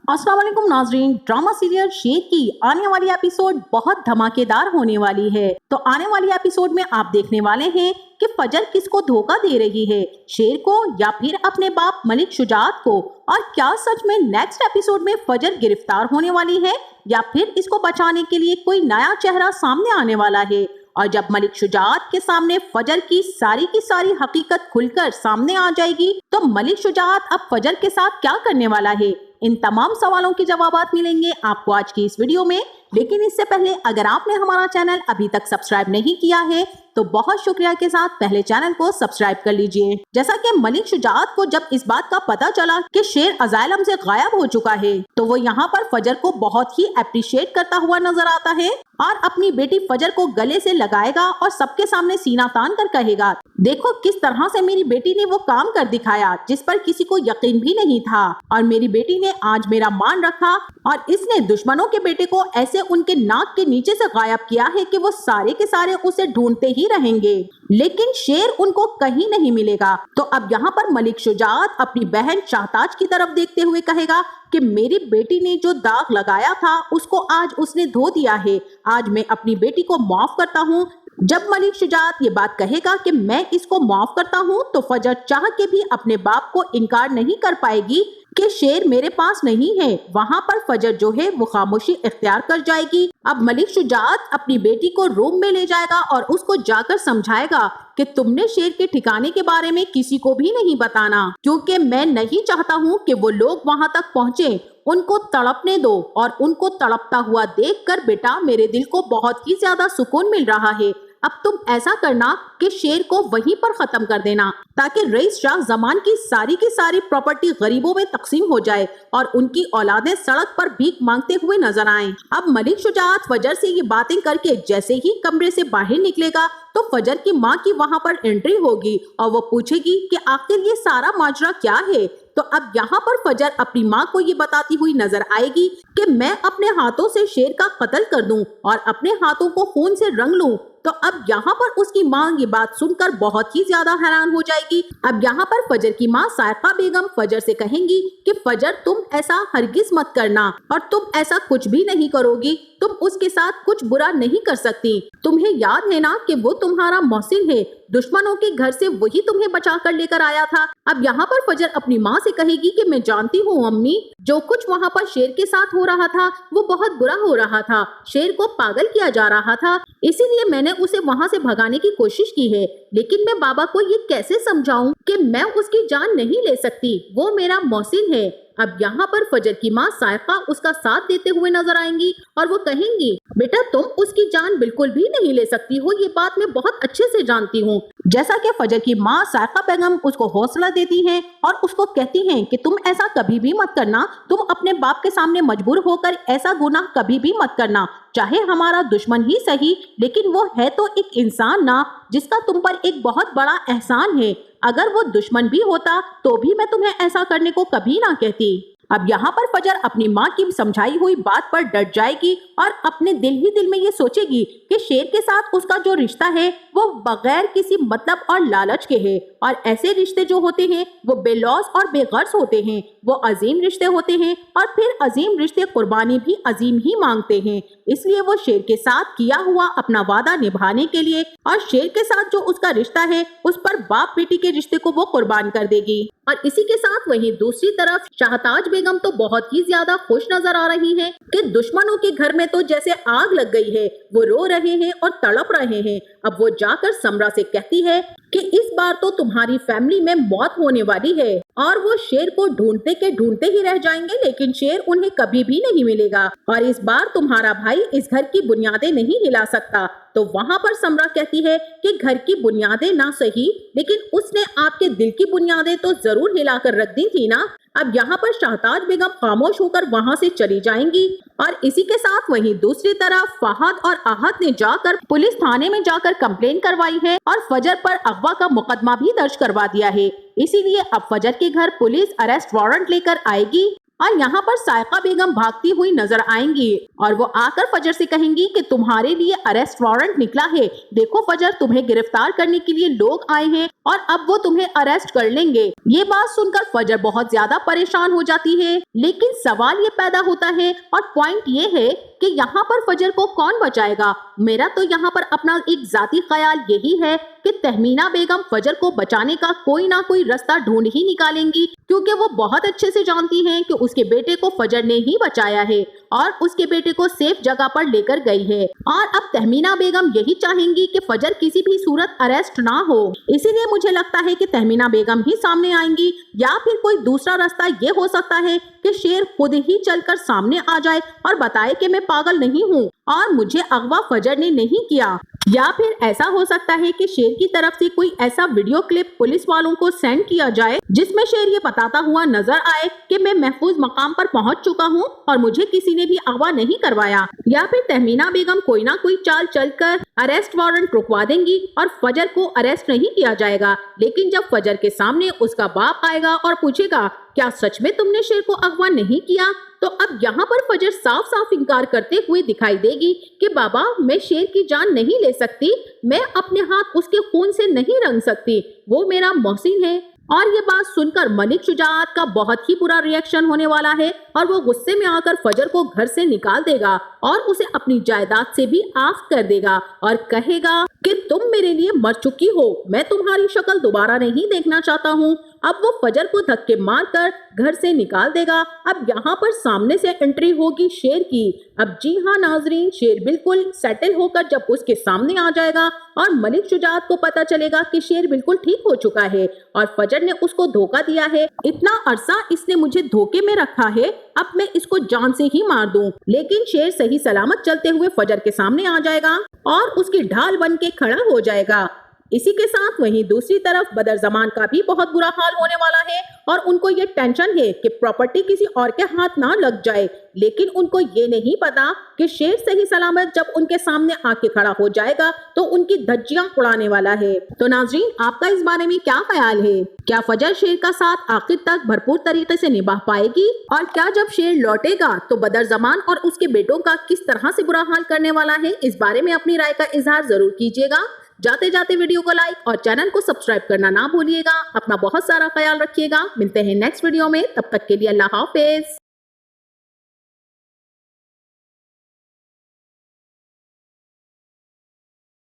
अस्सलाम वालेकुम नाजरीन। ड्रामा सीरियल शेर की आने वाली एपिसोड बहुत धमाकेदार होने वाली है। तो आने वाली एपिसोड में आप देखने वाले हैं कि फजर किसको धोखा दे रही है, शेर को या फिर अपने बाप मलिक शुजात को। और क्या सच में नेक्स्ट एपिसोड में फजर गिरफ्तार होने वाली है या फिर इसको बचाने के लिए कोई नया चेहरा सामने आने वाला है। और जब मलिक शुजात के सामने फजर की सारी हकीकत खुलकर सामने आ जाएगी तो मलिक शुजात अब फजर के साथ क्या करने वाला है, इन तमाम सवालों के जवाब मिलेंगे आपको आज की इस वीडियो में। लेकिन इससे पहले अगर आपने हमारा चैनल अभी तक सब्सक्राइब नहीं किया है तो बहुत शुक्रिया के साथ पहले चैनल को सब्सक्राइब कर लीजिए। जैसा कि मलिक शुजात को जब इस बात का पता चला कि शेर अज़ाइलम से गायब हो चुका है तो वो यहाँ पर फजर को बहुत ही अप्रिशिएट करता हुआ नजर आता है और अपनी बेटी फजर को गले से लगाएगा और सबके सामने सीना तान कर कहेगा, देखो किस तरह से मेरी बेटी ने वो काम कर दिखाया जिस पर किसी को यकीन भी नहीं था और मेरी बेटी ने आज मेरा मान रखा और इसने दुश्मनों के बेटे को ऐसे उनके नाक के नीचे से गायब किया है कि वो सारे के सारे उसे ढूंढते ही रहेंगे, लेकिन शेर उनको कहीं नहीं मिलेगा। तो अब यहाँ पर मलिक शुजात अपनी बहन शाहताज की तरफ देखते हुए कहेगा कि मेरी बेटी ने जो दाग लगाया था उसको आज उसने धो दिया है, आज मैं अपनी बेटी को माफ करता हूँ। जब मलिक शुजात ये बात कहेगा कि मैं इसको माफ करता हूँ तो फजर चाह के भी अपने बाप को इनकार नहीं कर पाएगी कि शेर मेरे पास नहीं है। वहाँ पर फजर जो है वो खामोशी इख्तियार कर जाएगी। अब मलिक शुजात अपनी बेटी को रूम में ले जाएगा और उसको जाकर समझाएगा कि तुमने शेर के ठिकाने के बारे में किसी को भी नहीं बताना, क्योंकि मैं नहीं चाहता हूँ कि वो लोग वहाँ तक पहुँचे। उनको तड़पने दो और उनको तड़पता हुआ देखकर बेटा मेरे दिल को बहुत ही ज्यादा सुकून मिल रहा है। अब तुम ऐसा करना कि शेर को वहीं पर खत्म कर देना ताकि रईस शाह जमान की सारी प्रॉपर्टी गरीबों में तकसीम हो जाए और उनकी औलादें सड़क पर भीख मांगते हुए नजर आएं। अब मलिक शुजात फजर से ये बातें करके जैसे ही कमरे से बाहर निकलेगा तो फजर की माँ की वहाँ पर एंट्री होगी और वो पूछेगी कि आखिर ये सारा माजरा क्या है। तो अब यहाँ पर फजर अपनी माँ को ये बताती हुई नजर आएगी कि मैं अपने हाथों से शेर का कत्ल कर दूं और अपने हाथों को खून से रंग लूं। तो अब यहाँ पर उसकी माँ ये बात सुनकर बहुत ही ज्यादा हैरान हो जाएगी। अब यहाँ पर फजर की माँ सायका बेगम फजर से कहेंगी कि फजर तुम ऐसा हरगिज मत करना और तुम ऐसा कुछ भी नहीं करोगी, तुम उसके साथ कुछ बुरा नहीं कर सकती। तुम्हें याद है ना कि वो तुम्हारा मोहसिन है, दुश्मनों के घर से वही तुम्हें बचा कर लेकर आया था। अब यहाँ पर फजर अपनी माँ से कहेगी कि मैं जानती हूँ अम्मी, जो कुछ वहाँ पर शेर के साथ हो रहा था वो बहुत बुरा हो रहा था, शेर को पागल किया जा रहा था, इसीलिए मैंने उसे वहाँ से भगाने की कोशिश की है। लेकिन मैं बाबा को ये कैसे समझाऊं कि मैं उसकी जान नहीं ले सकती, वो मेरा मोहसिन है। अब यहाँ पर फजर की माँ सायका उसका साथ देते हुए नजर आएंगी और वो कहेंगी बेटा तुम उसकी जान बिल्कुल भी नहीं ले सकती हो, ये बात मैं बहुत अच्छे से जानती हूँ। जैसा कि फजर की माँ सायका बेगम उसको हौसला देती हैं और उसको कहती हैं कि तुम ऐसा कभी भी मत करना, तुम अपने बाप के सामने मजबूर होकर ऐसा गुनाह कभी भी मत करना, चाहे हमारा दुश्मन ही सही, लेकिन वो है तो एक इंसान ना, जिसका तुम पर एक बहुत बड़ा एहसान है। अगर वो दुश्मन भी होता तो भी मैं तुम्हें ऐसा करने को कभी ना कहती। अब यहाँ पर फजर अपनी माँ की समझाई हुई बात पर डट जाएगी और अपने दिल ही दिल में ये सोचेगी कि शेर के साथ उसका जो रिश्ता है वो बगैर किसी मतलब और लालच के है और ऐसे रिश्ते जो होते हैं वो बेलौस और बेगर्ज होते हैं, वो अजीम रिश्ते होते हैं और फिर अजीम रिश्ते कुर्बानी भी अजीम ही मांगते हैं। इसलिए वो शेर के साथ किया हुआ अपना वादा निभाने के लिए और शेर के साथ जो उसका रिश्ता है उस पर बाप बेटी के रिश्ते को वो कुर्बान कर देगी। और इसी के साथ वहीं दूसरी तरफ शाहताज बेगम तो बहुत ही ज्यादा खुश नजर आ रही हैं कि दुश्मनों के घर में तो जैसे आग लग गई है, वो रो रहे हैं और तड़प रहे हैं। अब वो जाकर समरा से कहती है कि इस बार तो तुम्हारी फैमिली में मौत होने वाली है और वो शेर को ढूंढते के ढूंढते ही रह जाएंगे, लेकिन शेर उन्हें कभी भी नहीं मिलेगा और इस बार तुम्हारा भाई इस घर की बुनियादें नहीं हिला सकता। तो वहाँ पर समरा कहती है कि घर की बुनियादें ना सही, लेकिन उसने आपके दिल की बुनियादें तो जरूर हिलाकर रख दी थी ना। अब यहाँ पर शाहताज बेगम खामोश होकर वहाँ से चली जाएंगी और इसी के साथ वहीं दूसरी तरफ फहद और आहत ने जाकर पुलिस थाने में जाकर कंप्लेन करवाई है और फजर पर अगवा का मुकदमा भी दर्ज करवा दिया है। इसीलिए अब फजर के घर पुलिस अरेस्ट वारंट लेकर आएगी और यहाँ पर सायका बेगम भागती हुई नजर आएंगी और वो आकर फजर से कहेंगी कि तुम्हारे लिए अरेस्ट वारंट निकला है, देखो फजर तुम्हें गिरफ्तार करने के लिए लोग आए हैं और अब वो तुम्हें अरेस्ट कर लेंगे। ये बात सुनकर फजर बहुत ज्यादा परेशान हो जाती है, लेकिन सवाल ये पैदा होता है और पॉइंट ये है कि यहाँ पर फजर को कौन बचाएगा। मेरा तो यहाँ पर अपना एक जाती ख्याल यही है कि तहमीना बेगम फजर को बचाने का कोई ना कोई रास्ता ढूंढ ही निकालेंगी, क्योंकि वो बहुत अच्छे से जानती हैं कि उसके बेटे को फजर ने ही बचाया है और उसके बेटे को सेफ जगह पर लेकर गई है। और अब तहमीना बेगम यही चाहेंगी कि फजर किसी भी सूरत अरेस्ट ना हो, इसीलिए मुझे लगता है कि तहमीना बेगम ही सामने आएंगी, या फिर कोई दूसरा रास्ता ये हो सकता है कि शेर खुद ही चलकर सामने आ जाए और बताए कि मैं पागल नहीं हूँ और मुझे अगवा फजर ने नहीं किया। या फिर ऐसा हो सकता है कि शेर की तरफ से कोई ऐसा वीडियो क्लिप पुलिस वालों को सेंड किया जाए जिसमें शेर ये बताता हुआ नजर आए कि मैं महफूज मकाम पर पहुंच चुका हूं और मुझे किसी ने भी अगवा नहीं करवाया। या फिर तहमीना बेगम कोई ना कोई चाल चलकर अरेस्ट वारंट रुकवा देंगी और फजर को अरेस्ट नहीं किया जाएगा, लेकिन जब फजर के सामने उसका बाप आएगा और पूछेगा क्या सच में तुमने शेर को अगवा नहीं किया, तो अब यहाँ पर फजर साफ साफ इनकार करते हुए दिखाई देगी कि बाबा मैं शेर की जान नहीं ले सकती, मैं अपने हाथ उसके खून से नहीं रंग सकती, वो मेरा मोहसिन है। और ये बात सुनकर मलिक शुजाअत का बहुत ही बुरा रिएक्शन होने वाला है और वो गुस्से में आकर फजर को घर से निकाल देगा और उसे अपनी जायदाद से भी आफ कर देगा और कहेगा कि तुम मेरे लिए मर चुकी हो, मैं तुम्हारी शक्ल दोबारा नहीं देखना चाहता हूँ। अब वो फजर को धक्के मारकर घर से निकाल देगा। अब यहाँ पर सामने से एंट्री होगी शेर की। अब जी हाँ नाजरीन, शेर बिल्कुल सेटल होकर जब उसके सामने आ जाएगा और मलिक शुजाअत को पता चलेगा कि शेर बिल्कुल ठीक हो चुका है और फजर ने उसको धोखा दिया है, इतना अरसा इसने मुझे धोखे में रखा है, अब मैं इसको जान से ही मार दूं। लेकिन शेर सही सलामत चलते हुए फजर के सामने आ जाएगा और उसकी ढाल बन के खड़ा हो जाएगा। इसी के साथ वहीं दूसरी तरफ बदर जमान का भी बहुत बुरा हाल होने वाला है और उनको ये टेंशन है कि प्रॉपर्टी किसी और के हाथ ना लग जाए, लेकिन उनको ये नहीं पता कि शेर सही सलामत जब उनके सामने आके खड़ा हो जाएगा तो उनकी धज्जियां उड़ाने वाला है। तो नाजरीन, आपका इस बारे में क्या ख्याल है? क्या फजर शेर का साथ आखिर तक भरपूर तरीके से निभा पाएगी? और क्या जब शेर लौटेगा तो बदर जमान और उसके बेटों का किस तरह से बुरा हाल करने वाला है? इस बारे में अपनी राय का इजहार जरूर कीजिएगा। जाते जाते वीडियो को लाइक और चैनल को सब्सक्राइब करना ना भूलिएगा। अपना बहुत सारा ख्याल रखिएगा। मिलते हैं नेक्स्ट वीडियो में, तब तक के लिए अल्लाह हाफिज।